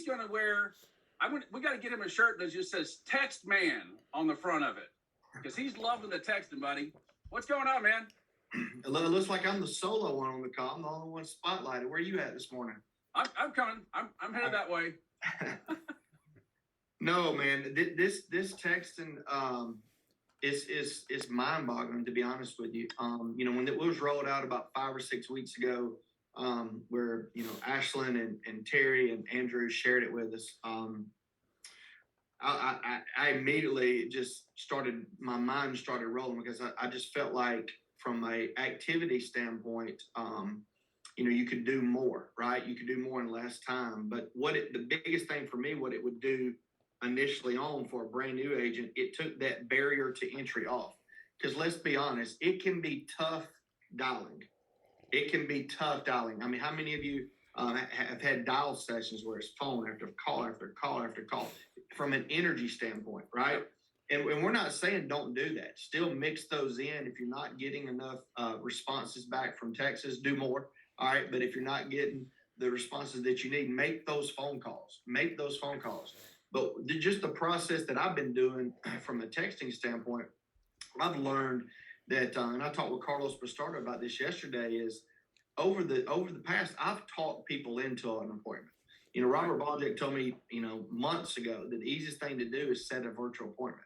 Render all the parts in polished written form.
going to wear. We got to get him a shirt that just says "Text Man" on the front of it because he's loving the texting, buddy. What's going on, man? It looks like I'm the solo one on the call. I'm the only one spotlighted. Where are you at this morning? I'm coming. I'm headed that way. No, man. This texting is mind-boggling, to be honest with you. When it was rolled out about 5 or 6 weeks ago, where Ashlyn and Terry and Andrew shared it with us, I immediately just my mind started rolling because I just felt like from a activity standpoint, you could do more, right? You could do more in less time. But the biggest thing for me, what it would do initially on for a brand new agent, it took that barrier to entry off. Because let's be honest, it can be tough dialing. I mean, how many of you have had dial sessions where it's phone after call after call after call from an energy standpoint, right? And we're not saying don't do that. Still mix those in. If you're not getting enough responses back from Texas, do more. All right. But if you're not getting the responses that you need, make those phone calls. But just the process that I've been doing from a texting standpoint, I've learned that, and I talked with Carlos Bastardo about this yesterday, is over the past, I've talked people into an appointment. Robert Baljic told me, months ago that the easiest thing to do is set a virtual appointment.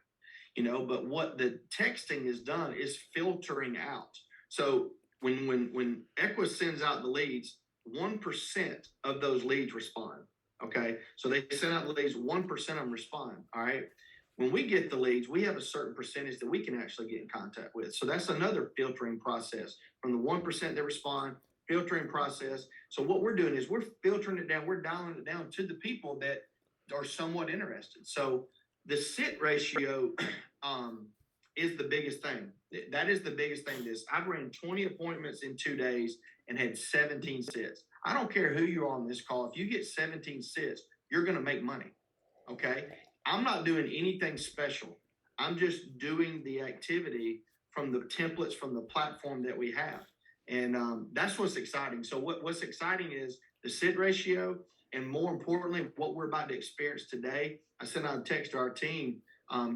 But what the texting has done is filtering out. So when Equis sends out the leads, 1% of those leads respond. Okay. So they send out the leads, 1% of them respond. All right. When we get the leads, we have a certain percentage that we can actually get in contact with. So that's another filtering process from the 1% that respond, filtering process. So what we're doing is we're filtering it down. We're dialing it down to the people that are somewhat interested. So the sit ratio is the biggest thing. That is the biggest thing. I've ran 20 appointments in 2 days and had 17 sits. I don't care who you are on this call. If you get 17 sits, you're going to make money. Okay. I'm not doing anything special. I'm just doing the activity from the templates from the platform that we have. And that's what's exciting. So what's exciting is the sit ratio, and more importantly, what we're about to experience today. I sent out a text to our team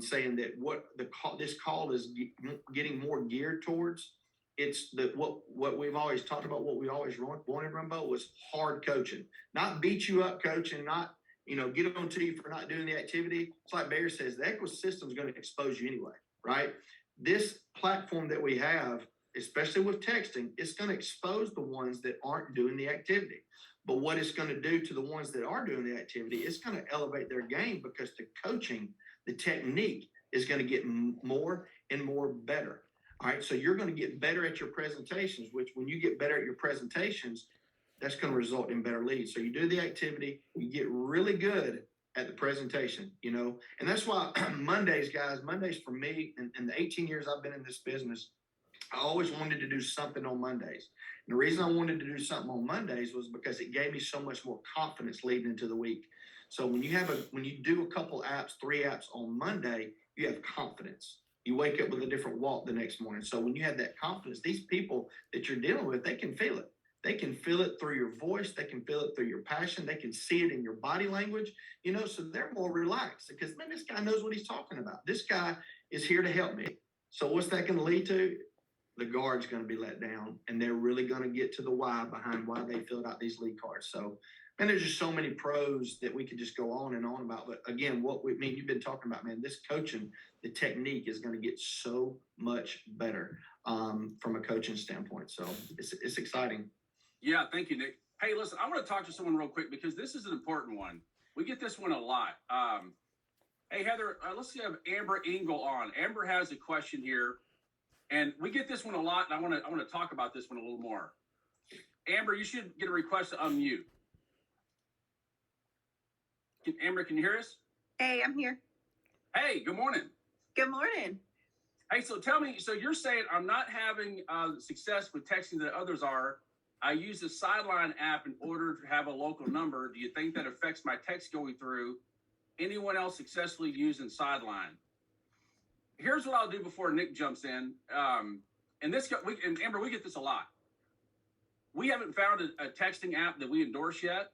saying that this call is getting more geared towards. It's what we've always talked about, what we always wanted, Rumbo, was hard coaching, not beat you up coaching, not get on to you for not doing the activity. It's like Bear says, the ecosystem is going to expose you anyway, right? This platform that we have, especially with texting, it's going to expose the ones that aren't doing the activity. But what it's going to do to the ones that are doing the activity, it's going to elevate their game because the coaching, the technique is going to get more and more better. All right. So you're going to get better at your presentations, which when you get better at your presentations, that's going to result in better leads. So you do the activity, you get really good at the presentation, and that's why Mondays for me, in the 18 years I've been in this business, I always wanted to do something on Mondays. And the reason I wanted to do something on Mondays was because it gave me so much more confidence leading into the week. So when you do a couple apps, 3 apps on Monday, you have confidence. You wake up with a different walk the next morning. So when you have that confidence, these people that you're dealing with, they can feel it. They can feel it through your voice. They can feel it through your passion. They can see it in your body language, so they're more relaxed because, man, this guy knows what he's talking about. This guy is here to help me. So what's that going to lead to? The guard's going to be let down, and they're really going to get to the why behind why they filled out these lead cards. So, and there's just so many pros that we could just go on and on about. But again, you've been talking about, man, this coaching, the technique is going to get so much better from a coaching standpoint. So it's exciting. Yeah, thank you, Nick. Hey, listen, I want to talk to someone real quick because this is an important one. We get this one a lot. Hey, Heather, let's have Amber Engel on. Amber has a question here. And we get this one a lot, and I want to talk about this one a little more. Amber, you should get a request to unmute. Amber, can you hear us? Hey, I'm here. Hey, good morning. Good morning. Hey, so tell me, so you're saying I'm not having success with texting that others are. I use the Sideline app in order to have a local number. Do you think that affects my text going through? Anyone else successfully using Sideline? Here's what I'll do before Nick jumps in. And Amber, we get this a lot. We haven't found a texting app that we endorse yet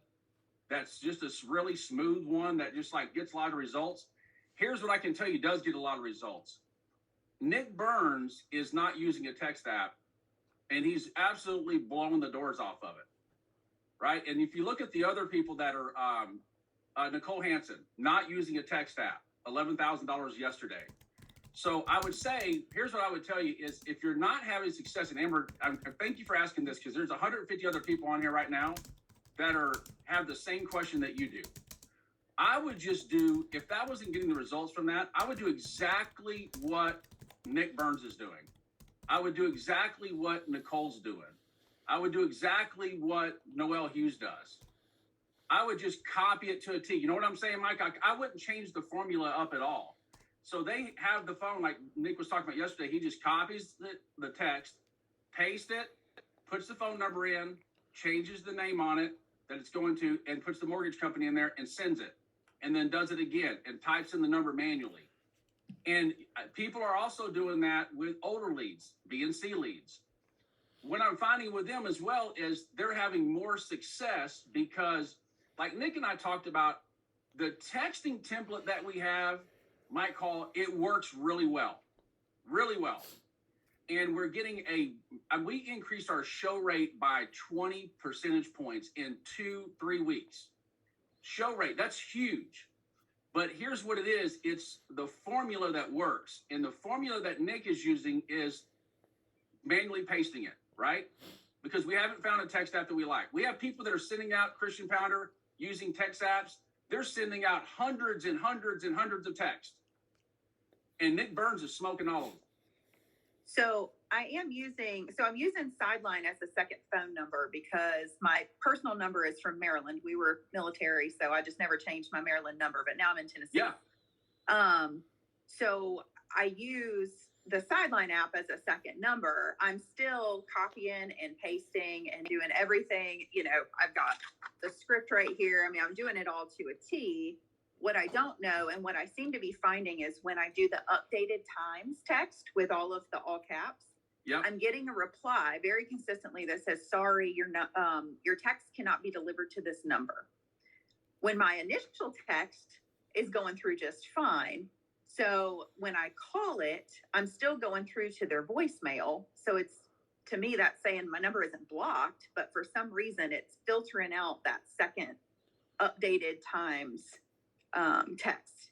that's just this really smooth one that just like gets a lot of results. Here's what I can tell you does get a lot of results. Nick Burns is not using a text app, and he's absolutely blowing the doors off of it, right? And if you look at the other people that are, Nicole Hansen, not using a text app, $11,000 yesterday. So I would say, here's what I would tell you is if you're not having success, and Amber, I thank you for asking this because there's 150 other people on here right now that have the same question that you do. I would just do, if that wasn't getting the results from that, I would do exactly what Nick Burns is doing. I would do exactly what Nicole's doing. I would do exactly what Noel Hughes does. I would just copy it to a T. You know what I'm saying, Mike? I wouldn't change the formula up at all. So they have the phone, like Nick was talking about yesterday. He just copies the text, pastes it, puts the phone number in, changes the name on it that it's going to, and puts the mortgage company in there and sends it. And then does it again and types in the number manually. And people are also doing that with older leads, BNC leads. What I'm finding with them as well is they're having more success because, like Nick and I talked about, the texting template that we have, Mike Hall, it works really well, really well. And we're getting we increased our show rate by 20 percentage points in 2-3 weeks. Show rate, that's huge. But here's what it is. It's the formula that works. And the formula that Nick is using is manually pasting it, right? Because we haven't found a text app that we like. We have people that are sending out Christian Pounder using text apps. They're sending out hundreds and hundreds and hundreds of texts. And Nick Burns is smoking all of them. So I'm using Sideline as a second phone number because my personal number is from Maryland. We were military, so I just never changed my Maryland number, but now I'm in Tennessee. Yeah. So I use the Sideline app as a second number. I'm still copying and pasting and doing everything. You know, I've got the script right here. I mean, I'm doing it all to a T. What I don't know and what I seem to be finding is when I do the updated times text with all of the all caps, Yep. I'm getting a reply very consistently that says, sorry, your text cannot be delivered to this number. When my initial text is going through just fine. So when I call it, I'm still going through to their voicemail. So it's, to me, that's saying my number isn't blocked, but for some reason it's filtering out that second updated times text.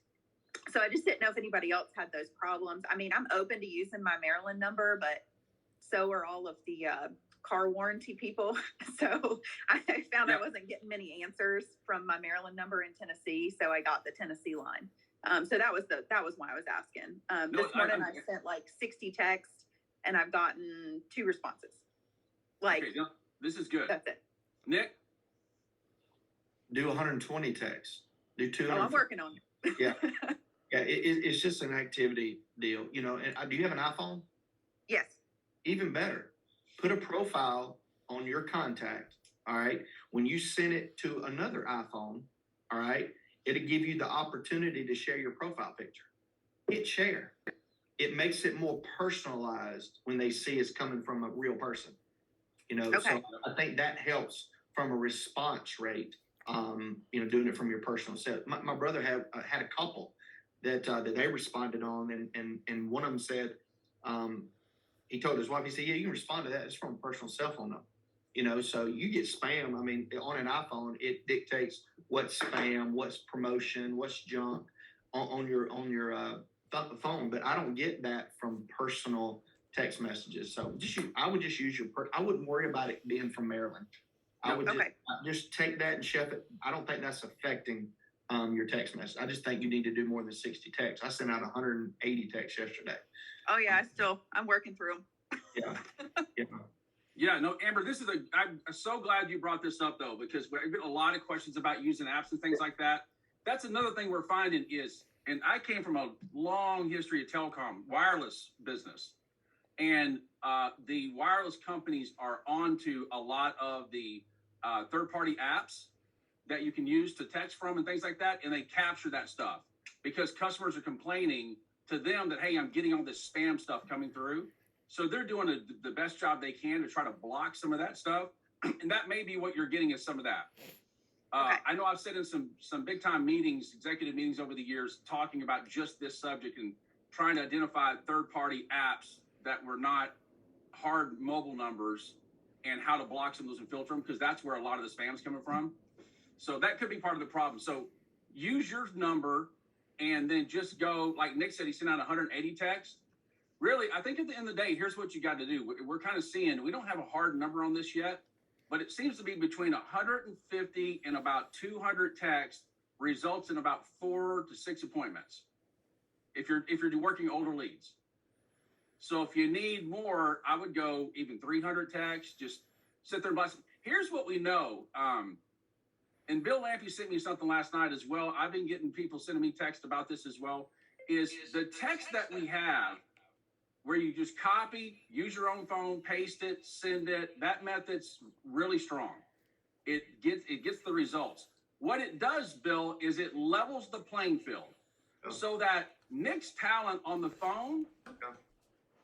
So I just didn't know if anybody else had those problems. I mean, I'm open to using my Maryland number, but so are all of the car warranty people. So I found I wasn't getting many answers from my Maryland number in Tennessee. So I got the Tennessee line. So that was why I was asking. This morning I sent like 60 texts and I've gotten 2 responses. Like, okay, this is good. That's it. Nick? Do 120 texts. Do 200. Oh, I'm working on it. Yeah. Yeah, it's just an activity deal, you know. And do you have an iPhone? Yes. Even better, put a profile on your contact. All right. When you send it to another iPhone, all right, it'll give you the opportunity to share your profile picture. Hit share. It makes it more personalized when they see it's coming from a real person. You know, Okay. So I think that helps from a response rate. You know, doing it from your personal self. My brother had a couple that they responded on, and one of them said, he told his wife, he said, yeah, you can respond to that. It's from a personal cell phone number. You know, so you get spam. I mean, on an iPhone, it dictates what's spam, what's promotion, what's junk on your phone. But I don't get that from personal text messages. So I would just use I wouldn't worry about it being from Maryland. I would just take that and chef it. I don't think that's affecting your text message. I just think you need to do more than 60 texts. I sent out 180 texts yesterday. Oh yeah, I'm working through them. Yeah. Yeah, no, Amber, I'm so glad you brought this up though, because we're getting a lot of questions about using apps and things like that. That's another thing we're finding is, and I came from a long history of telecom, wireless business. And the wireless companies are onto a lot of the third-party apps that you can use to text from and things like that, and they capture that stuff because customers are complaining to them that, hey, I'm getting all this spam stuff coming through. So they're doing the best job they can to try to block some of that stuff, and that may be what you're getting is some of that. Okay. I know I've said in some big time meetings, executive meetings over the years, talking about just this subject and trying to identify third party apps that were not hard mobile numbers and how to block some of those and filter them, because that's where a lot of the spam's coming from. So that could be part of the problem. So use your number and then just go, like Nick said, he sent out 180 texts. Really, I think at the end of the day, here's what you got to do. We're kind of seeing, we don't have a hard number on this yet, but it seems to be between 150 and about 200 texts results in about 4 to 6 appointments. If you're working older leads. So if you need more, I would go even 300 texts, just sit there and blast them. Here's what we know. And Bill Lampy sent me something last night as well. I've been getting people sending me text about this as well, is the text that we have where you just copy, use your own phone, paste it, send it. That method's really strong. It gets the results. What it does, Bill, is it levels the playing field so that Nick's talent on the phone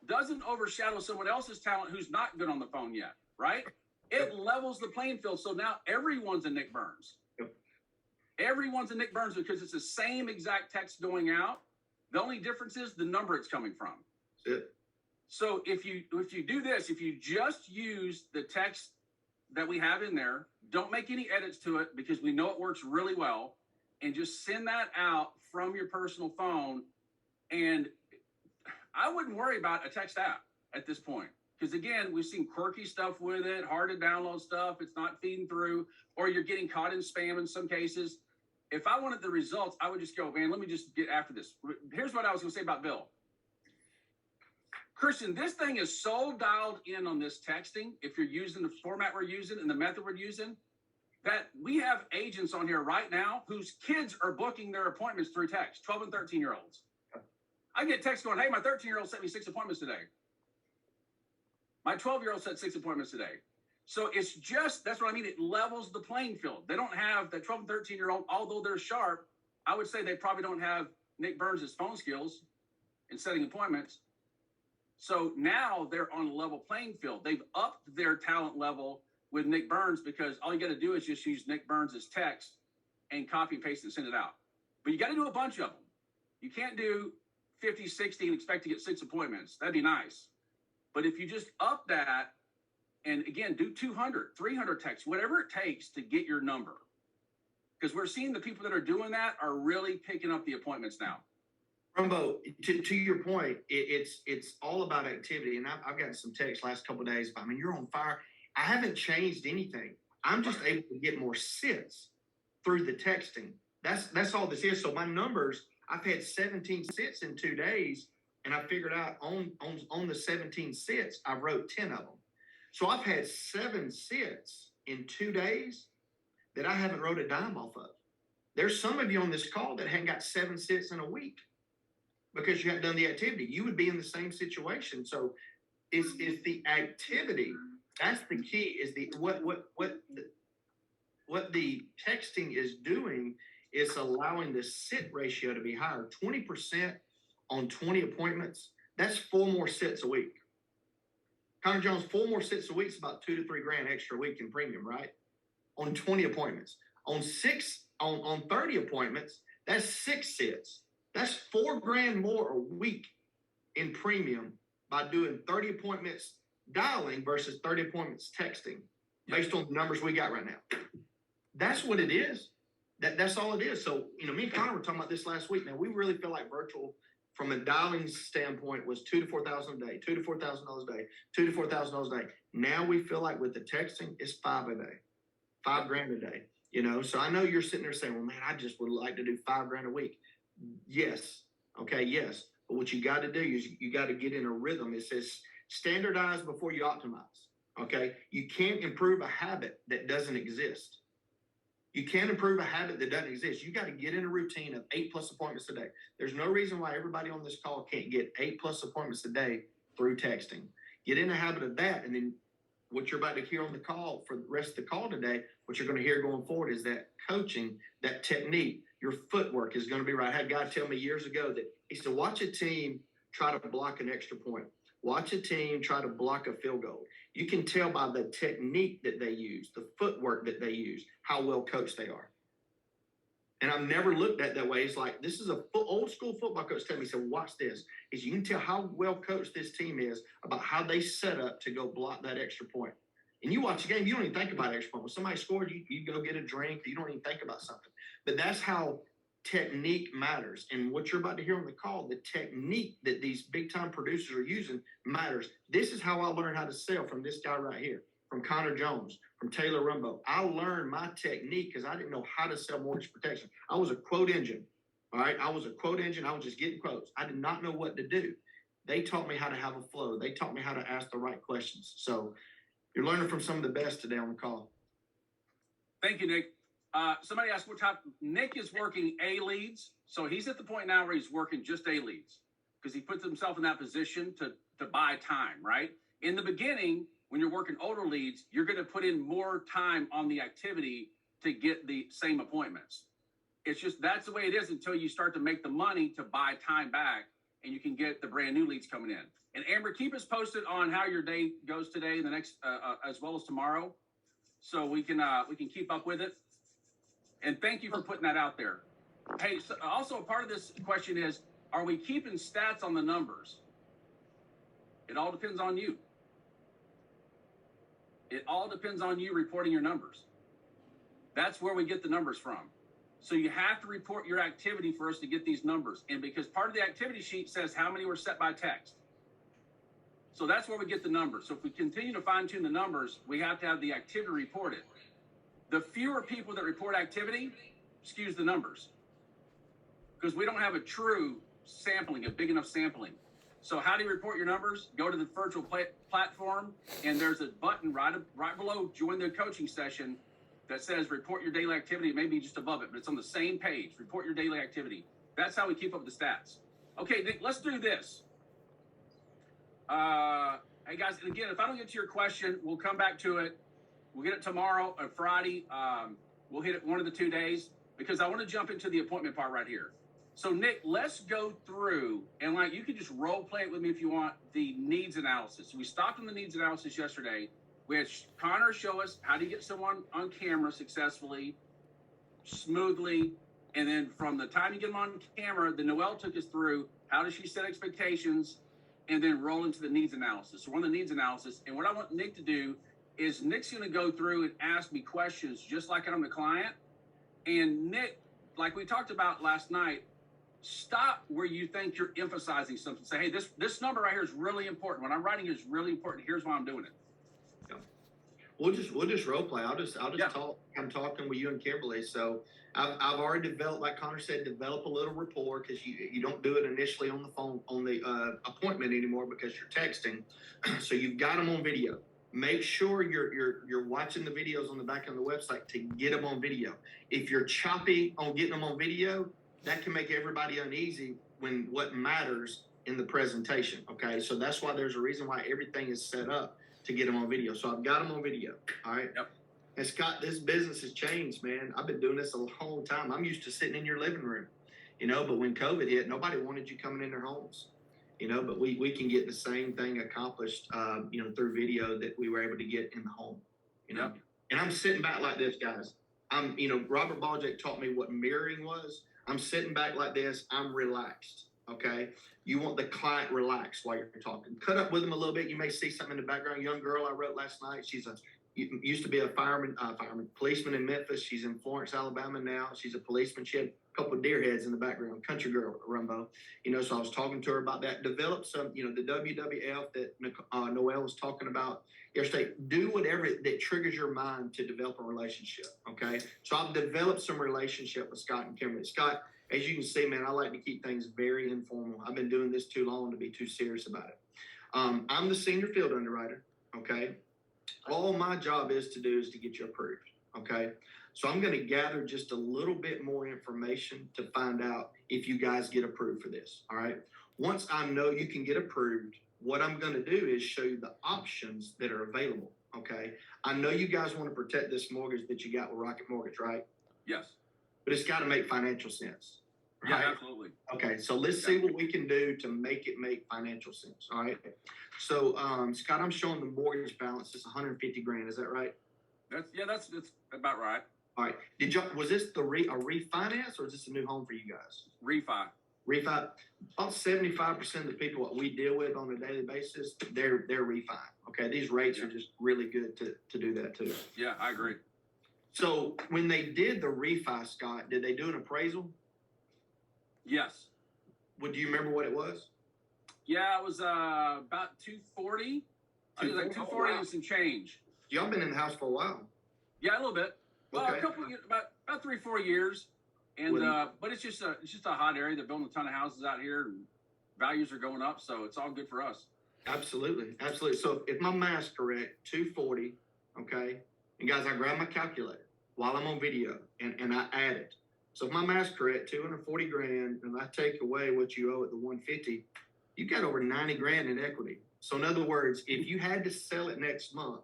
doesn't overshadow someone else's talent who's not good on the phone yet, right? It levels the playing field. So now everyone's a Nick Burns. Everyone's a Nick Burns because it's the same exact text going out. The only difference is the number it's coming from. That's it. So if you do this, if you just use the text that we have in there, don't make any edits to it because we know it works really well, and just send that out from your personal phone. And I wouldn't worry about a text app at this point. Because again, we've seen quirky stuff with it, hard to download stuff, it's not feeding through, or you're getting caught in spam in some cases. If I wanted the results, I would just go, man, let me just get after this. Here's what I was gonna say about Bill. Christian, this thing is so dialed in on this texting, if you're using the format we're using and the method we're using, that we have agents on here right now whose kids are booking their appointments through text, 12 and 13-year-olds. I get text going, hey, my 13-year-old sent me 6 appointments today. My 12-year-old set 6 appointments today. So it's just, that's what I mean. It levels the playing field. They don't have that 12 and 13-year-old, although they're sharp, I would say they probably don't have Nick Burns' phone skills in setting appointments. So now they're on a level playing field. They've upped their talent level with Nick Burns because all you got to do is just use Nick Burns' text and copy and paste and send it out. But you got to do a bunch of them. You can't do 50, 60 and expect to get 6 appointments. That'd be nice. But if you just up that and again, do 200, 300 texts, whatever it takes to get your number. Because we're seeing the people that are doing that are really picking up the appointments now. Rumbo, to your point, it's all about activity. And I've gotten some texts last couple of days. I mean, you're on fire. I haven't changed anything. I'm just able to get more sits through the texting. That's all this is. So my numbers, I've had 17 sits in 2 days, and I figured out on the 17 sits, I wrote 10 of them. So I've had 7 sits in 2 days that I haven't wrote a dime off of. There's some of you on this call that hadn't got 7 sits in a week because you haven't done the activity. You would be in the same situation. So it's the activity. That's the key. Is the what the texting is doing is allowing the sit ratio to be higher. 20% on 20 appointments. That's 4 more sits a week. Connor Jones, 4 more sits a week is about $2 to $3 grand extra a week in premium, right? On 20 appointments. On 30 appointments, that's 6 sits. That's $4 grand more a week in premium by doing 30 appointments dialing versus 30 appointments texting based on the numbers we got right now. That's what it is. That's all it is. So, me and Connor were talking about this last week. Now, we really feel like virtual from a dialing standpoint was $2,000 to $4,000 a day, $2,000 to $4,000 a day, $2,000 to $4,000 a day. Now we feel like with the texting, it's $5 a day, $5 grand a day. So I know you're sitting there saying, well, man, I just would like to do $5 grand a week. Yes. Okay. Yes. But what you got to do is you got to get in a rhythm. It says standardize before you optimize. Okay. You can't improve a habit that doesn't exist. You can't improve a habit that doesn't exist. You got to get in a routine of 8+ appointments a day. There's no reason why everybody on this call can't get 8+ appointments a day through texting. Get in a habit of that. And then what you're about to hear on the call for the rest of the call today, what you're going to hear going forward is that coaching, that technique, your footwork is going to be right. I had a guy tell me years ago that he said, watch a team try to block an extra point. Watch a team try to block a field goal. You can tell by the technique that they use, the footwork that they use, how well coached they are. And I've never looked at it that way. It's like, this is a old school football coach telling me, he said, watch this. Is you can tell how well coached this team is about how they set up to go block that extra point. And you watch the game, you don't even think about extra point. When somebody scored, you go get a drink, you don't even think about something. But that's how technique matters. And what you're about to hear on the call, the technique that these big time producers are using matters. This is how I learned how to sell from this guy right here, from Connor Jones, from Taylor Rumbo. I learned my technique because I didn't know how to sell mortgage protection. I was a quote engine. All right. I was a quote engine. I was just getting quotes. I did not know what to do. They taught me how to have a flow. They taught me how to ask the right questions. So you're learning from some of the best today on the call. Thank you, Nick. Somebody asked what type. Nick is working A leads. So he's at the point now where he's working just A leads because he puts himself in that position to buy time, right? In the beginning, when you're working older leads, you're going to put in more time on the activity to get the same appointments. It's just, that's the way it is until you start to make the money to buy time back and you can get the brand new leads coming in. And Amber, keep us posted on how your day goes today and the next, as well as tomorrow, so we can keep up with it. And thank you for putting that out there. Hey, so also a part of this question is, are we keeping stats on the numbers? It all depends on you. It all depends on you reporting your numbers. That's where we get the numbers from. So you have to report your activity for us to get these numbers. And because part of the activity sheet says how many were set by text. So that's where we get the numbers. So if we continue to fine tune the numbers, we have to have the activity reported. The fewer people that report activity skews the numbers because we don't have a true sampling, a big enough sampling. So how do you report your numbers? Go to the virtual platform, and there's a button right below join the coaching session that says report your daily activity. It may be just above it, but it's on the same page. Report your daily activity. That's how we keep up the stats. Okay, Nick, let's do this. Hey, guys, and again, if I don't get to your question, we'll come back to it. We'll get it tomorrow or Friday. We'll hit it one of the 2 days because I want to jump into the appointment part right here. So, Nick, let's go through, and like you can just role play it with me if you want, the needs analysis. We stopped on the needs analysis yesterday, which Connor showed us how to get someone on camera successfully, smoothly, and then from the time you get them on camera, then Noelle took us through how does she set expectations, and then roll into the needs analysis. So we're on the needs analysis, and what I want Nick to do is Nick's going to go through and ask me questions just like I'm the client. And Nick, like we talked about last night, stop where you think you're emphasizing something. Say, hey, this number right here is really important. What I'm writing is really important. Here's why I'm doing it. Yeah. We'll just role play. I'll just talk. I'm talking with you and Kimberly. So I've already developed, like Connor said, develop a little rapport because you don't do it initially on the phone on the appointment anymore because you're texting. So you've got them on video. Make sure you're watching the videos on the back of the website to get them on video. If you're choppy on getting them on video, that can make everybody uneasy when what matters in the presentation. Okay, so that's why there's a reason why everything is set up to get them on video. So I've got them on video. All right. Yep. And Scott, this business has changed, man. I've been doing this a long time. I'm used to sitting in your living room, but when COVID hit, nobody wanted you coming in their homes. But we can get the same thing accomplished, through video that we were able to get in the home, Yep. And I'm sitting back like this, guys. Robert Baljack taught me what mirroring was. I'm sitting back like this. I'm relaxed. Okay. You want the client relaxed while you're talking. Cut up with them a little bit. You may see something in the background. Young girl I wrote last night. She's used to be a policeman in Memphis. She's in Florence, Alabama now. She's a policeman. She had a couple of deer heads in the background. Country girl, Rumbo. So I was talking to her about that. Develop some, the WWF that Noelle was talking about yesterday. Do whatever that triggers your mind to develop a relationship. Okay. So I've developed some relationship with Scott and Kimberly. Scott, as you can see, man, I like to keep things very informal. I've been doing this too long to be too serious about it. I'm the senior field underwriter. Okay. All my job is to get you approved. Okay. So I'm going to gather just a little bit more information to find out if you guys get approved for this. All right. Once I know you can get approved, what I'm going to do is show you the options that are available. Okay. I know you guys want to protect this mortgage that you got with Rocket Mortgage, right? Yes. But it's got to make financial sense, Yeah, right? absolutely. Okay, so let's see what we can do to make it make financial sense. All right. So, Scott, I'm showing the mortgage balance is 150 grand. Is that right? That's about right. All right. Was this a refinance or is this a new home for you guys? Refi. Refi. About 75% of the people that we deal with on a daily basis, they're refi. Okay, these rates are just really good to do that too. Yeah, I agree. So when they did the refi, Scott, did they do an appraisal? Yes. Do you remember what it was? Yeah, it was about 240. I think it was like 240 and some change. Y'all been in the house for a while. Yeah, a little bit. Well, Okay. a couple about 3-4 years. And but it's just a hot area. They're building a ton of houses out here, and values are going up, so it's all good for us. Absolutely, absolutely. So if my math's correct, 240, okay. And guys, I grab my calculator while I'm on video and I add it. So if my math's correct, 240 grand, and I take away what you owe at the 150, you got over 90 grand in equity. So in other words, if you had to sell it next month,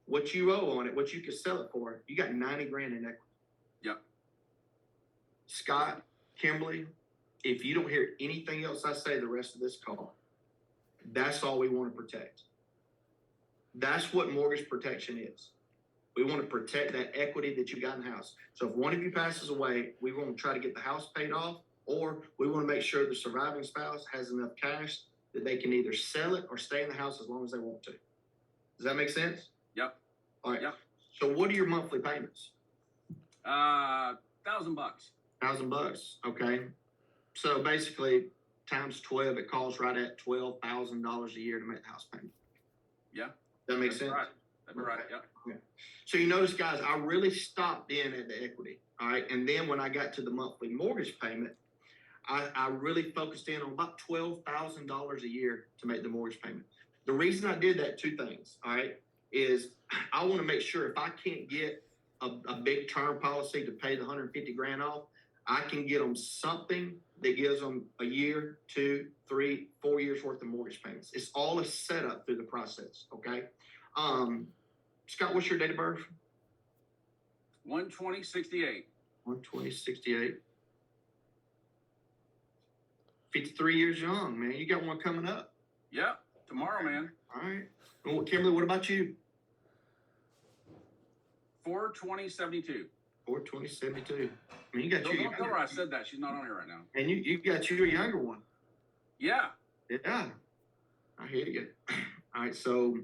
what you owe on it, what you could sell it for, you got 90 grand in equity. Yep. Scott, Kimberly, if you don't hear anything else I say the rest of this call, that's all we want to protect. That's what mortgage protection is. We want to protect that equity that you got in the house. So if one of you passes away, we want to try to get the house paid off, or we want to make sure the surviving spouse has enough cash that they can either sell it or stay in the house as long as they want to. Does that make sense? Yep. All right. Yep. So what are your monthly payments? $1,000. $1,000. Okay. So basically, times 12, it costs right at $12,000 a year to make the house payment. Yeah. That makes That's sense? right. That'd be right. Okay. Yeah. So you notice, guys, I really stopped in at the equity. All right. And then when I got to the monthly mortgage payment, I really focused in on about $12,000 a year to make the mortgage payment. The reason I did that, two things, all right, is I want to make sure if I can't get a big term policy to pay the 150 grand off, I can get them something that gives them a year, 2, 3, 4 years worth of mortgage payments. It's all a setup through the process. Okay. Scott, what's your date of birth? 12068. 12068. 53 years young, man. You got one coming up. Yep. Tomorrow, man. All right. Well, Kimberly, what about you? 42072. 42072. I mean, you got Don't your tell her I said that. She's not on here right now. and you got your younger one. Yeah. Yeah, I hear you. All right, so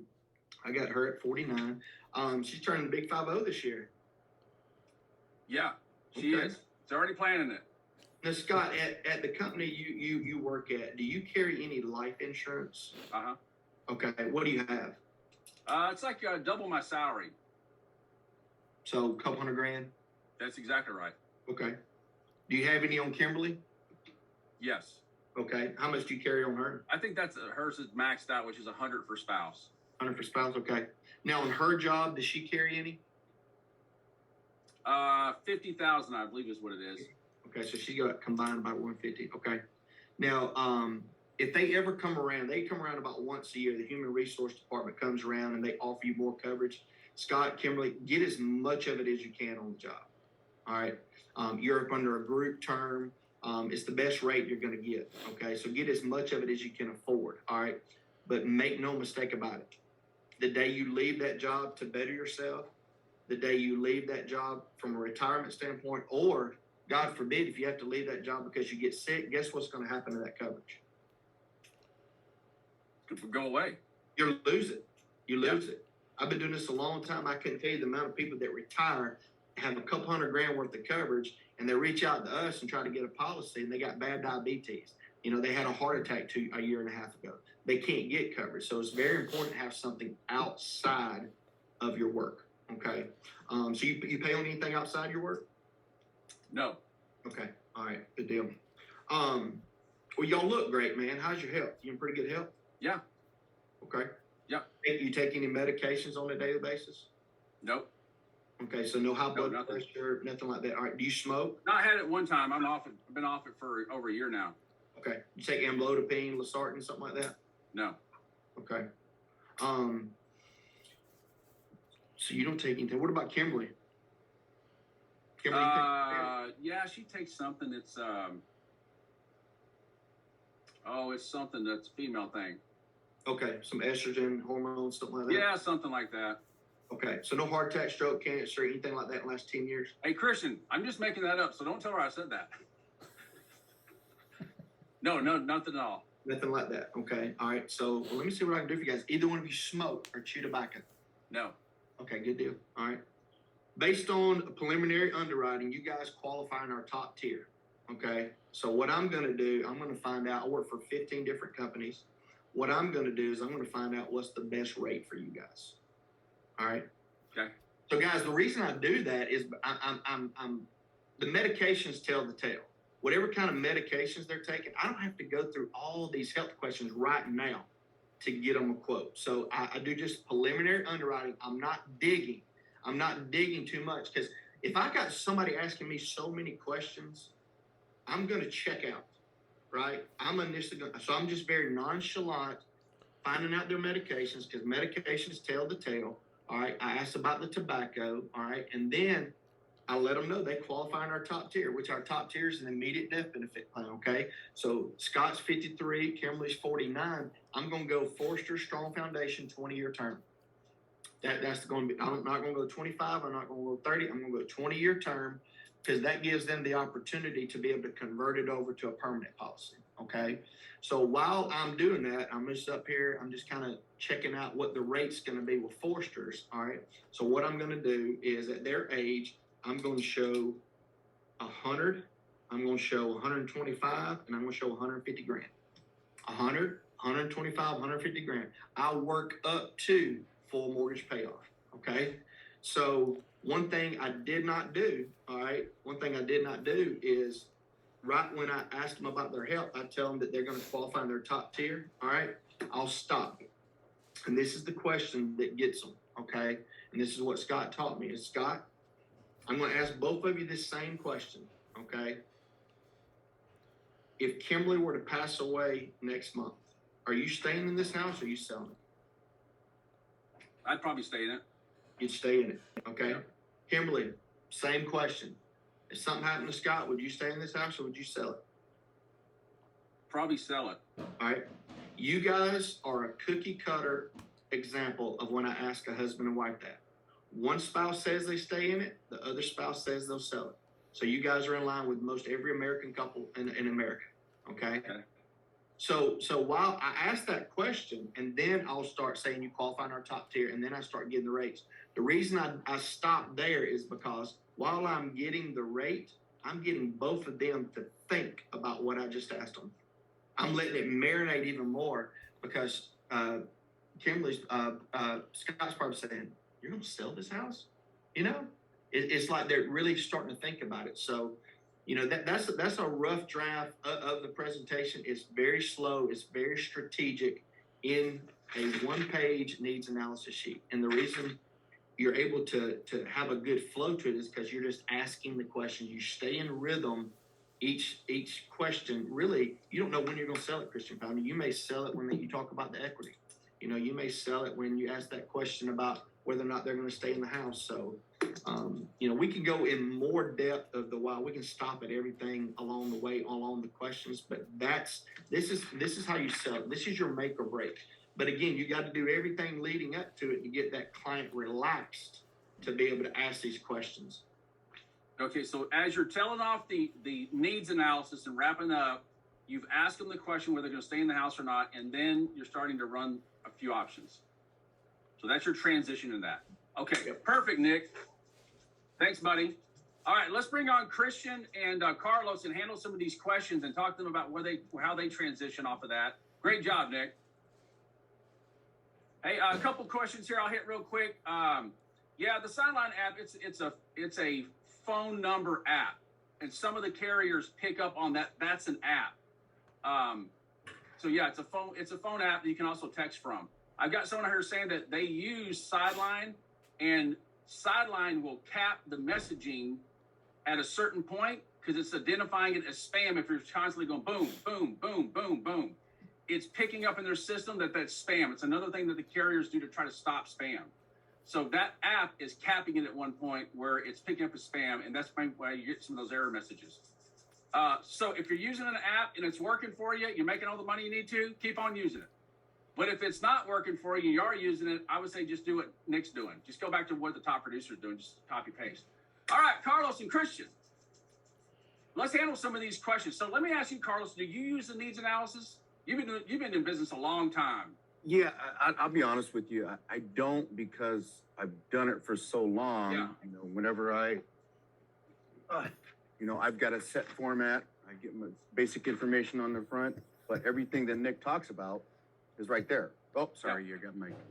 I got her at 49. She's turning the big 50 this year. Yeah. She Okay. is. She's already planning it. Now, Scott, at the company you work at, do you carry any life insurance? Uh-huh. Okay, what do you have? It's like double my salary. So a couple $100 grand. That's exactly right. Okay. Do you have any on Kimberly? Yes. Okay. How much do you carry on her? I think that's hers is maxed out, which is 100 for spouse. 100 for spouse. Okay. Now on her job, does she carry any? 50,000, I believe, is what it is. Okay, so she got combined about 150. Okay. Now, if they ever come around, they come around about once a year. The human resource department comes around and they offer you more coverage. Scott, Kimberly, get as much of it as you can on the job. All right. You're up under a group term. It's the best rate you're going to get. Okay. So get as much of it as you can afford. All right. But make no mistake about it. The day you leave that job to better yourself, the day you leave that job from a retirement standpoint, or God forbid, if you have to leave that job because you get sick, guess what's going to happen to that coverage? It would go away. You lose it. You lose it. I've been doing this a long time. I couldn't tell you the amount of people that retire, have a couple $100 grand worth of coverage, and they reach out to us and try to get a policy, and they got bad diabetes. You know, they had a heart attack a year and a half ago. They can't get coverage. So it's very important to have something outside of your work. Okay. So you pay on anything outside your work? No. Okay. All right. Good deal. Well, y'all look great, man. How's your health? You in pretty good health? Yeah. Okay. Yeah. You take any medications on a daily basis? Nope. Okay. So no high blood nothing. pressure, nothing like that. All right. Do you smoke? No, I had it one time. I've been off it for over a year now. Okay. You take amlodipine, losartan, something like that? No. Okay. So you don't take anything. What about Kimberly? Kimberly, Yeah, she takes something that's Oh, it's something that's a female thing. Okay, some estrogen, hormones, something like that? Yeah, something like that. Okay, so no heart attack, stroke, cancer, anything like that in the last 10 years? Hey, Christian, I'm just making that up, so don't tell her I said that. No, nothing at all. Nothing like that. Okay, all right. So let me see what I can do for you guys. Either one of you smoke or chew tobacco? No. Okay, good deal. All right. Based on preliminary underwriting, you guys qualify in our top tier. Okay, so what I'm going to do, I'm going to find out. I work for 15 different companies. What I'm going to do is I'm going to find out what's the best rate for you guys. All right. Okay. So guys, the reason I do that is I'm the medications tell the tale. Whatever kind of medications they're taking, I don't have to go through all these health questions right now to get them a quote. So I do just preliminary underwriting. I'm not digging too much, because if I got somebody asking me so many questions, I'm going to check out, right? I'm just very nonchalant finding out their medications, because medications tell the tale. All right. I asked about the tobacco. All right. And then I let them know they qualify in our top tier, which our top tier is an immediate death benefit plan. Okay. So Scott's 53, Kimberly's 49. I'm going to go Forrester Strong Foundation 20-year term. That's going to be, I'm not going to go 25. I'm not going to go 30. I'm going to go 20-year term, because that gives them the opportunity to be able to convert it over to a permanent policy. Okay. So while I'm doing that, I'm just up here, I'm just kind of checking out what the rate's going to be with Forsters. All right. So what I'm going to do is, at their age, I'm going to show 100, I'm going to show 125, and I'm going to show 150 grand. 100, 125, 150 grand. I'll work up to full mortgage payoff. Okay. So one thing I did not do, all right, is right when I ask them about their health, I tell them that they're going to qualify in their top tier. All right. I'll stop. And this is the question that gets them. Okay. And this is what Scott taught me. Is, Scott, I'm going to ask both of you this same question, okay? If Kimberly were to pass away next month, are you staying in this house or are you selling it? I'd probably stay in it. You'd stay in it, okay? Yeah. Kimberly, same question. If something happened to Scott, would you stay in this house or would you sell it? Probably sell it. All right. You guys are a cookie cutter example of when I ask a husband and wife that. One spouse says they stay in it, the other spouse says they'll sell it. So you guys are in line with most every American couple in America. Okay. So while I ask that question, and then I'll start saying you qualify in our top tier, and then I start getting the rates. The reason I stop there is because while I'm getting the rate, I'm getting both of them to think about what I just asked them. I'm letting it marinate even more, because Kimberly's Scott's probably saying, "You're going to sell this house?" You know, it's like they're really starting to think about it. So, you know, that's a rough draft of the presentation. It's very slow. It's very strategic in a one-page needs analysis sheet. And the reason you're able to have a good flow to it is because you're just asking the questions. You stay in rhythm. Each question, really, you don't know when you're going to sell it, Christian Founder. You may sell it when you talk about the equity. You know, you may sell it when you ask that question about whether or not they're going to stay in the house. So, you know, we can go in more depth of the why. We can stop at everything along the way, along the questions. But this is how you sell it. This is your make or break. But again, you got to do everything leading up to it to get that client relaxed to be able to ask these questions. Okay, so as you're telling off the needs analysis and wrapping up, you've asked them the question whether they're going to stay in the house or not, and then you're starting to run a few options. So that's your transition in that. Okay, perfect, Nick. Thanks, buddy. All right, let's bring on Christian and Carlos and handle some of these questions and talk to them about how they transition off of that. Great job, Nick. Hey, a couple questions here. I'll hit real quick. Yeah, the Sideline app. It's a phone number app, and some of the carriers pick up on that. That's an app. So yeah, it's a phone app that you can also text from. I've got someone here saying that they use Sideline, and Sideline will cap the messaging at a certain point because it's identifying it as spam. If you're constantly going boom, boom, boom, boom, boom, it's picking up in their system that's spam. It's another thing that the carriers do to try to stop spam. So that app is capping it at one point where it's picking up as spam, and that's why you get some of those error messages. So if you're using an app and it's working for you, you're making all the money you need to, keep on using it. But if it's not working for you, you are using it, I would say just do what Nick's doing. Just go back to what the top producer's doing, just copy paste. All right, Carlos and Christian, let's handle some of these questions. So let me ask you, Carlos, do you use the needs analysis? You've been in business a long time. Yeah, I'll be honest with you. I don't, because I've done it for so long. Yeah. You know, whenever I've got a set format. I get my basic information on the front, but everything that Nick talks about is right there. Oh, sorry, you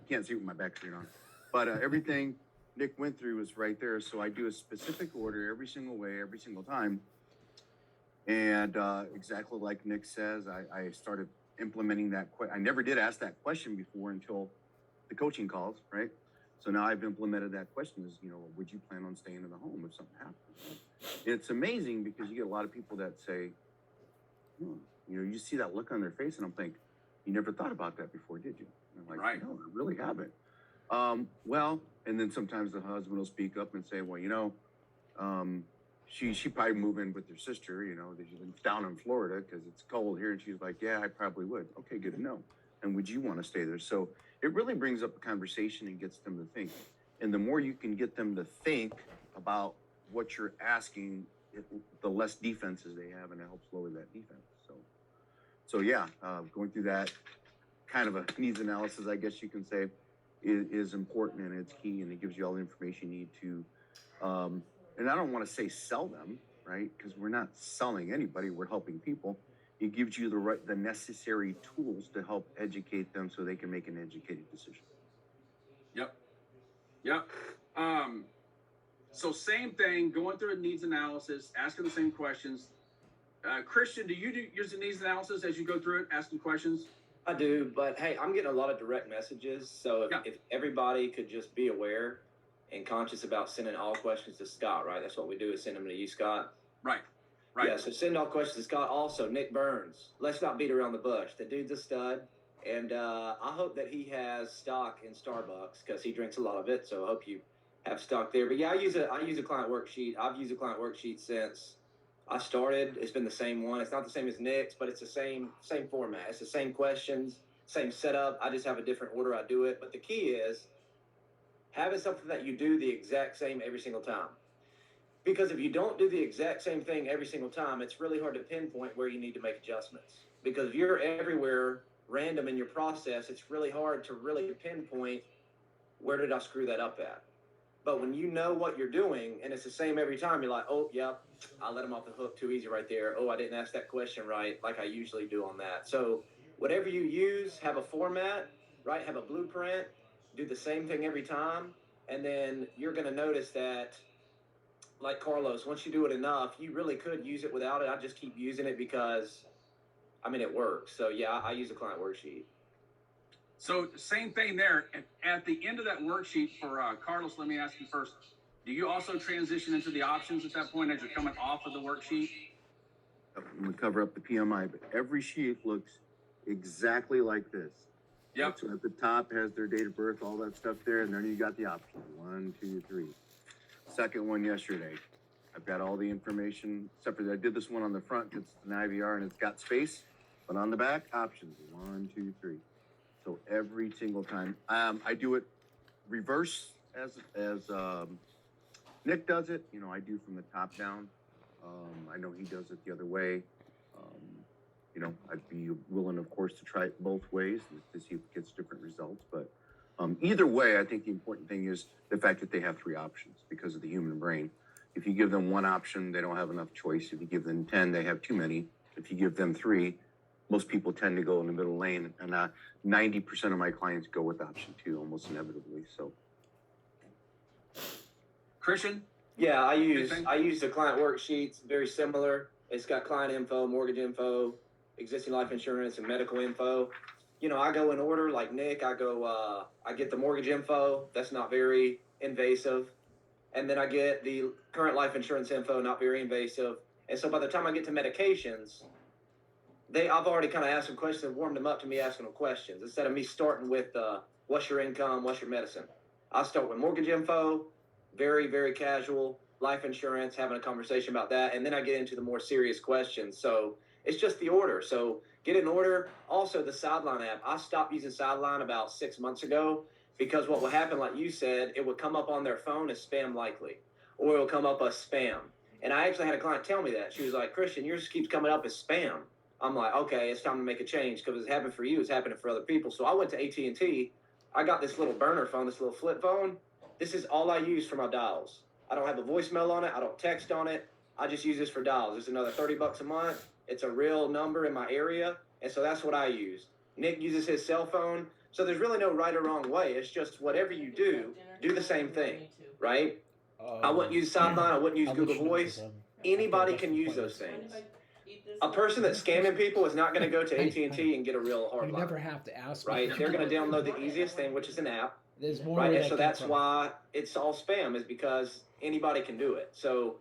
can't see with my back screen on. But everything Nick went through is right there. So I do a specific order every single way, every single time. And exactly like Nick says, I started implementing that. I never did ask that question before until the coaching calls, right? So now I've implemented that question is, would you plan on staying in the home if something happens? It's amazing because you get a lot of people that say, you see that look on their face and I'm thinking, you never thought about that before, did you? And I'm like, right. No, I really haven't. And then sometimes the husband will speak up and say, well, she probably move in with her sister, she's down in Florida because it's cold here. And she's like, yeah, I probably would. Okay, good to know. And would you want to stay there? So it really brings up a conversation and gets them to think. And the more you can get them to think about what you're asking, the less defenses they have, and it helps lower that defense. So yeah, going through that kind of a needs analysis, I guess you can say, is important, and it's key, and it gives you all the information you need to, and I don't want to say sell them, right? Because we're not selling anybody, we're helping people. It gives you the necessary tools to help educate them so they can make an educated decision. Yep. So same thing, going through a needs analysis, asking the same questions. Christian, do you use the needs analysis as you go through it, asking questions? I do, but hey, I'm getting a lot of direct messages. So if everybody could just be aware and conscious about sending all questions to Scott, right? That's what we do, is send them to you, Scott. Right. Yeah, so send all questions to Scott. Also, Nick Burns. Let's not beat around the bush. The dude's a stud. And I hope that he has stock in Starbucks because he drinks a lot of it. So I hope you have stock there. But yeah, I use a client worksheet. I've used a client worksheet since I started. It's been the same one. It's not the same as Nick's, but it's the same format. It's the same questions, same setup. I just have a different order I do it. But the key is having something that you do the exact same every single time. Because if you don't do the exact same thing every single time, it's really hard to pinpoint where you need to make adjustments. Because if you're everywhere random in your process, it's really hard to really pinpoint where did I screw that up at. But when you know what you're doing and it's the same every time, you're like, oh, yep, I let him off the hook too easy right there. Oh, I didn't ask that question right like I usually do on that. So whatever you use, have a format, right? Have a blueprint, do the same thing every time. And then you're going to notice that, like Carlos, once you do it enough, you really could use it without it. I just keep using it because, it works. So yeah, I use a client worksheet. So same thing there. At the end of that worksheet for Carlos, let me ask you first, do you also transition into the options at that point as you're coming off of the worksheet? I'm going to cover up the PMI, but every sheet looks exactly like this. Yep. So at the top has their date of birth, all that stuff there, and then you got the options. 1, 2, 3. Second one yesterday. I've got all the information, except for I did this one on the front because it's an IVR and it's got space, but on the back, options. 1, 2, 3. So every single time, I do it reverse as Nick does it. I do from the top down. I know he does it the other way. I'd be willing, of course, to try it both ways to see if it gets different results. But either way, I think the important thing is the fact that they have 3 options because of the human brain. If you give them 1 option, they don't have enough choice. If you give them 10, they have too many. If you give them 3, most people tend to go in the middle lane, and 90% of my clients go with option 2 almost inevitably. So, Christian? Yeah, I use the client worksheets, very similar. It's got client info, mortgage info, existing life insurance, and medical info. I go in order like Nick. I get the mortgage info. That's not very invasive. And then I get the current life insurance info, not very invasive. And so by the time I get to medications, I've already kind of asked them questions and warmed them up to me asking them questions. Instead of me starting with what's your income, what's your medicine. I start with mortgage info, very, very casual. life insurance, having a conversation about that, and then I get into the more serious questions. So it's just the order. So get in order. Also, the Sideline app. I stopped using Sideline about 6 months ago because what would happen, like you said, it would come up on their phone as spam likely, or it will come up as spam. And I actually had a client tell me that. She was like, Christian, yours keeps coming up as spam. I'm like, okay, it's time to make a change because it's happened for you, it's happening for other people. So I went to AT&T. I got this little burner phone, this little flip phone. This is all I use for my dials. I don't have a voicemail on it. I don't text on it. I just use this for dials. It's another $30 a month. It's a real number in my area. And so that's what I use. Nick uses his cell phone. So there's really no right or wrong way. It's just whatever you do the same thing, right? I wouldn't use Sideline. I wouldn't use Google Voice. Anybody can use those things. A person that's scamming people is not going to go to AT&T and get a real hard You line, never have to ask me. right? They're going to download the easiest thing, which is an app, There's more right? where And that so came that's from. why it's all spam, is because anybody can do it. So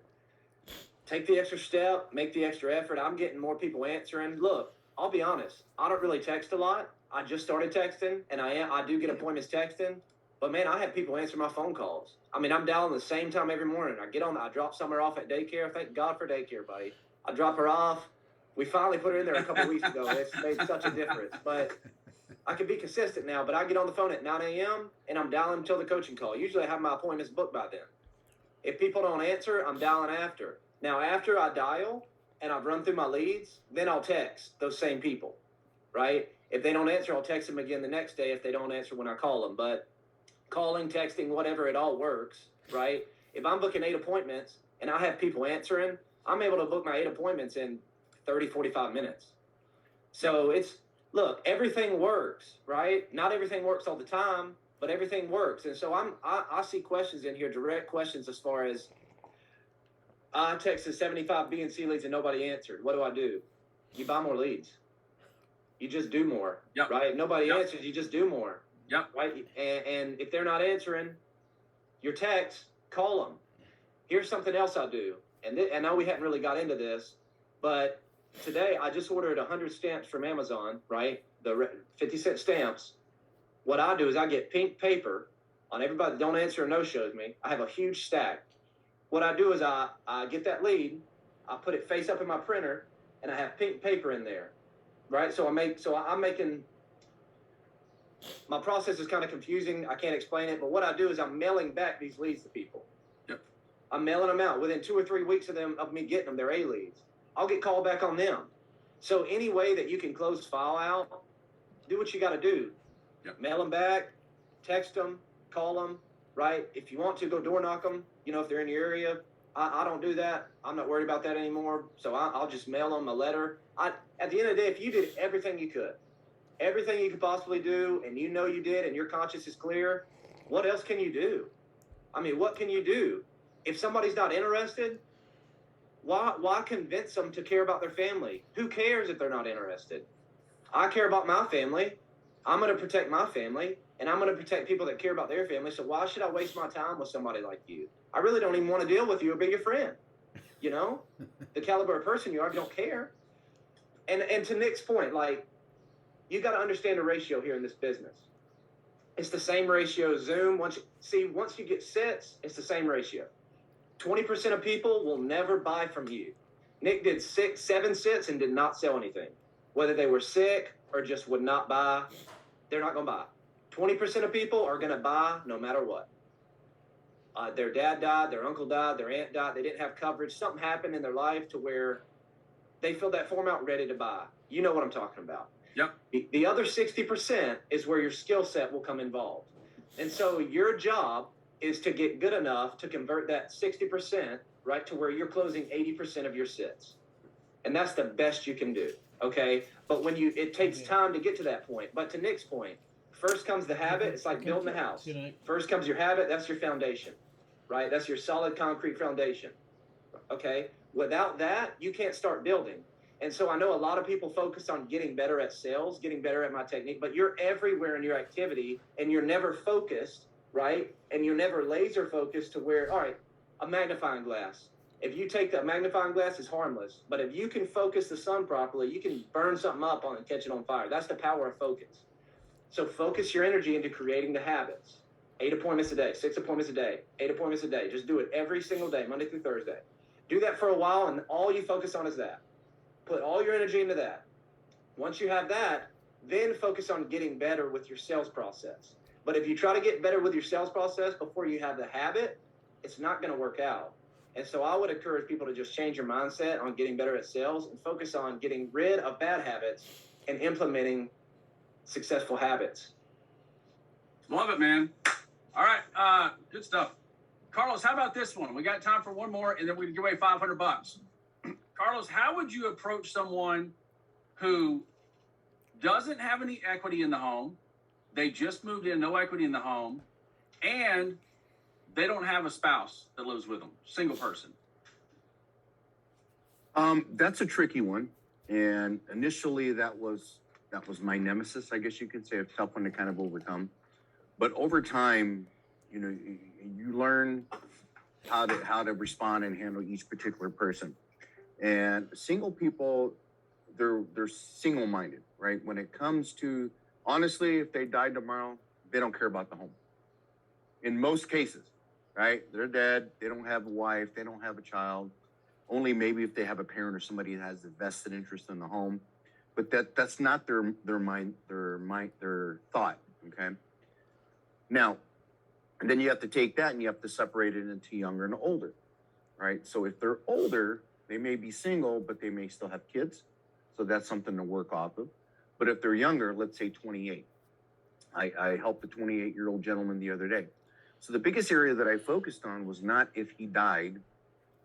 take the extra step, make the extra effort. I'm getting more people answering. Look, I'll be honest. I don't really text a lot. I just started texting, and I do get appointments texting. But man, I have people answer my phone calls. I mean, I'm dialing the same time every morning. I drop Summer off at daycare. Thank God for daycare, buddy. I drop her off. We finally put her in there a couple of weeks ago. It's made such a difference. But I can be consistent now. But I get on the phone at 9 a.m. and I'm dialing until the coaching call. Usually I have my appointments booked by then. If people don't answer, I'm dialing after. Now, after I dial and I've run through my leads, then I'll text those same people, right? If they don't answer, I'll text them again the next day if they don't answer when I call them. But calling, texting, whatever, it all works, right? If I'm booking 8 appointments and I have people answering, I'm able to book my 8 appointments in 30, 45 minutes. So look, everything works, right? Not everything works all the time, but everything works. And so I see questions in here, direct questions as far as I texted 75 B and C leads and nobody answered. What do? You buy more leads. You just do more, Yep. right? Nobody Yep. answers, you just do more. Yep. Right? And if they're not answering your text, call them. Here's something else I do. And I know we hadn't really got into this, but today I just ordered 100 stamps from Amazon, right? The 50-cent stamps. What I do is I get pink paper on everybody that don't answer or no-shows me. I have a huge stack. What I do is I get that lead, I put it face up in my printer, and I have pink paper in there, right? So I'm making, my process is kind of confusing. I can't explain it, but what I do is I'm mailing back these leads to people. Yep. I'm mailing them out within 2 or 3 weeks of me getting them. They're A leads. I'll get called back on them. So any way that you can close file out, do what you got to do. Yep. Mail them back, text them, call them, right? If you want to, go door knock them. If they're in your area. I don't do that. I'm not worried about that anymore. So I'll just mail them a letter. At the end of the day, if you did everything you could possibly do, and you did, and your conscience is clear, what else can you do? I mean, what can you do? If somebody's not interested, why convince them to care about their family? Who cares if they're not interested? I care about my family. I'm going to protect my family, and I'm going to protect people that care about their family. So why should I waste my time with somebody like you? I really don't even want to deal with you or be your friend. The caliber of person you are, if you don't care. And to Nick's point, like, you got to understand the ratio here in this business. It's the same ratio Zoom. Once you get sits, it's the same ratio. 20% of people will never buy from you. Nick did 7 sits and did not sell anything. Whether they were sick or just would not buy, they're not going to buy. 20% of people are going to buy no matter what. Their dad died, their uncle died, their aunt died. They didn't have coverage. Something happened in their life to where they filled that form out ready to buy. You know what I'm talking about. Yep. The other 60% is where your skill set will come involved. And so your job is to get good enough to convert that 60%, right, to where you're closing 80% of your sits. And that's the best you can do, okay? But it takes time to get to that point. But to Nick's point, first comes the habit. It's like building a house. First comes your habit. That's your foundation, right? That's your solid concrete foundation, okay? Without that, you can't start building. And so I know a lot of people focus on getting better at sales, getting better at my technique, but you're everywhere in your activity and you're never focused, right? And you're never laser focused to where, all right, a magnifying glass. If you take that magnifying glass, it's harmless. But if you can focus the sun properly, you can burn something up and catch it on fire. That's the power of focus. So focus your energy into creating the habits. 8 appointments a day, 6 appointments a day, 8 appointments a day. Just do it every single day, Monday through Thursday. Do that for a while, and all you focus on is that. Put all your energy into that. Once you have that, then focus on getting better with your sales process. But if you try to get better with your sales process before you have the habit, it's not going to work out. And so I would encourage people to just change your mindset on getting better at sales and focus on getting rid of bad habits and implementing successful habits. Love it, man. All right, good stuff. Carlos, how about this one? We got time for one more, and then we can give away $500. Carlos, how would you approach someone who doesn't have any equity in the home? They just moved in, no equity in the home, and they don't have a spouse that lives with them, single person. That's a tricky one. And initially that was my nemesis, I guess you could say, a tough one to kind of overcome. But over time, you know, you learn how to respond and handle each particular person. And single people, they're single-minded, right? When it comes to, honestly, if they died tomorrow, they don't care about the home. In most cases, right? They're dead. They don't have a wife. They don't have a child. Only maybe if they have a parent or somebody that has a vested interest in the home. But that's not their thought. Okay. Now, and then you have to take that and you have to separate it into younger and older, right? So if they're older, they may be single, but they may still have kids. So that's something to work off of. But if they're younger, let's say 28, I helped a 28-year-old gentleman the other day. So the biggest area that I focused on was not if he died,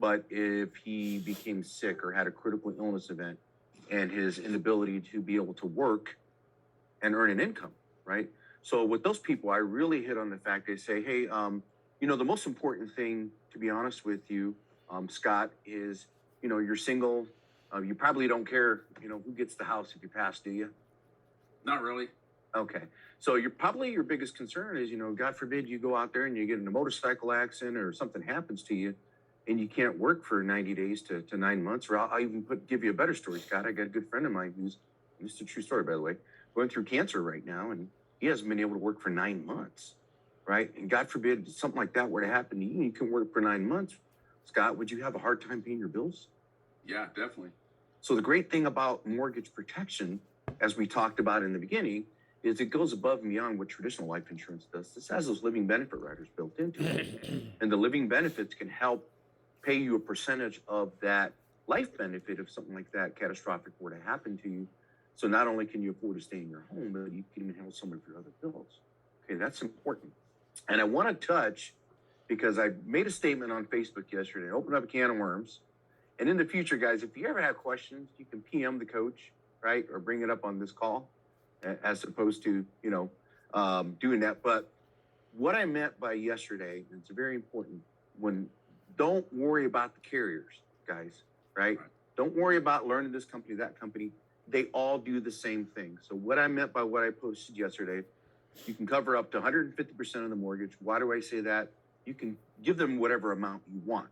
but if he became sick or had a critical illness event and his inability to be able to work and earn an income, right? So with those people, I really hit on the fact they say, hey, you know, the most important thing, to be honest with you, Scott, is, you know, you're single. You probably don't care, you know, who gets the house if you pass, do you? Not really. Okay. So your biggest concern is, you know, God forbid you go out there and you get in a motorcycle accident or something happens to you and you can't work for 90 days to 9 months. Or I'll even give you a better story, Scott. I got a good friend of mine who's, this is a true story, by the way, going through cancer right now. And he hasn't been able to work for 9 months, right? And God forbid something like that were to happen to you and you can work for 9 months. Scott, would you have a hard time paying your bills? Yeah, definitely. So the great thing about mortgage protection, as we talked about in the beginning, is it goes above and beyond what traditional life insurance does. This has those living benefit riders built into it. And the living benefits can help pay you a percentage of that life benefit if something like that catastrophic were to happen to you. So not only can you afford to stay in your home, but you can even handle some of your other bills. Okay, that's important. And I want to touch, because I made a statement on Facebook yesterday, opened up a can of worms. And in the future, guys, if you ever have questions, you can PM the coach, right? Or bring it up on this call, as opposed to, you know, doing that. But what I meant by yesterday, and it's very important, don't worry about the carriers, guys, right? Don't worry about learning this company, that company. They all do the same thing. So what I meant by what I posted yesterday, you can cover up to 150% of the mortgage. Why do I say that? You can give them whatever amount you want.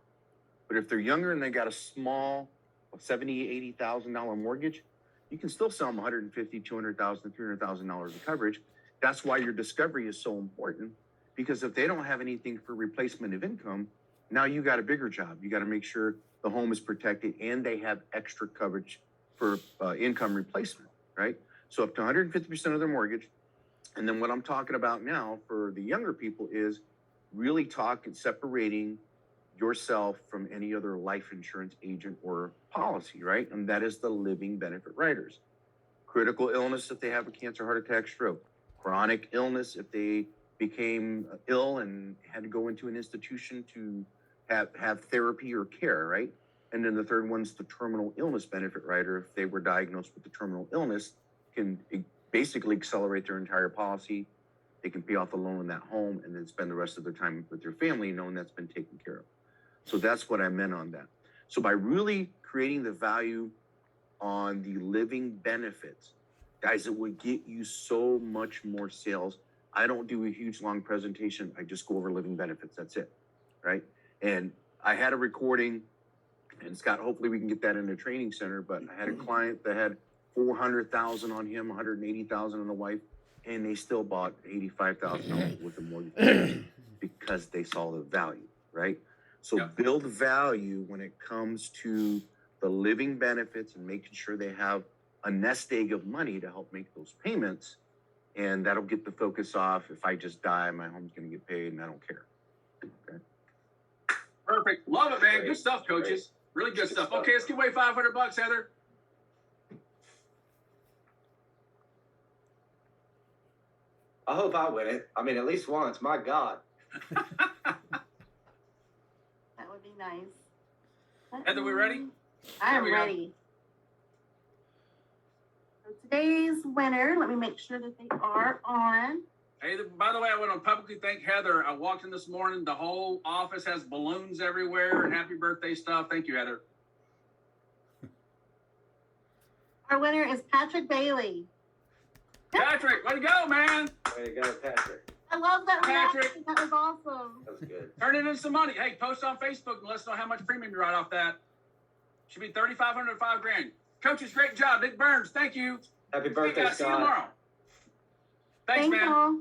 But if they're younger and they got a small $70,000, $80,000 mortgage, you can still sell them $150,000, $200,000, $300,000 of coverage. That's why your discovery is so important, because if they don't have anything for replacement of income, now you got a bigger job. You got to make sure the home is protected and they have extra coverage for income replacement, right? So up to 150% of their mortgage. And then what I'm talking about now for the younger people is really separating yourself from any other life insurance agent or policy, right? And that is the living benefit riders. Critical illness if they have a cancer, heart attack, stroke. Chronic illness if they became ill and had to go into an institution to have therapy or care, right? And then the third one's the terminal illness benefit rider. If they were diagnosed with the terminal illness, can basically accelerate their entire policy. They can pay off the loan in that home and then spend the rest of their time with their family knowing that's been taken care of. So that's what I meant on that. So by really creating the value on the living benefits, guys, it would get you so much more sales. I don't do a huge long presentation. I just go over living benefits. That's it, right? And I had a recording, and Scott, hopefully we can get that in the training center, but I had a client that had 400,000 on him, 180,000 on the wife. and they still bought $85,000 worth of mortgage because they saw the value, right? So Yep. build value when it comes to the living benefits and making sure they have a nest egg of money to help make those payments. And that'll get the focus off. If I just die, my home's going to get paid and I don't care. Okay. Perfect. Love it, man. Great. Good stuff, coaches. Really good Good stuff. stuff. Okay, let's give away $500, Heather. I hope I win it. I mean, at least once. My God. That would be nice. Heather, we ready? I There am we go. ready. So today's winner, let me make sure that they are on. Hey, by the way, I want to publicly thank Heather. I walked in this morning. The whole office has balloons everywhere and happy birthday stuff. Thank you, Heather. Our winner is Patrick Bailey. Patrick, way to go, man. Way to go, Patrick. I love that Patrick. reaction. That was awesome. That was good. Turn it into some money. Hey, post on Facebook and let us know how much premium you write off that. Should be $3,500 to $5,000. Coaches, great job. Nick Burns, thank you. Happy See birthday, you Scott. tomorrow. Thanks, man. all.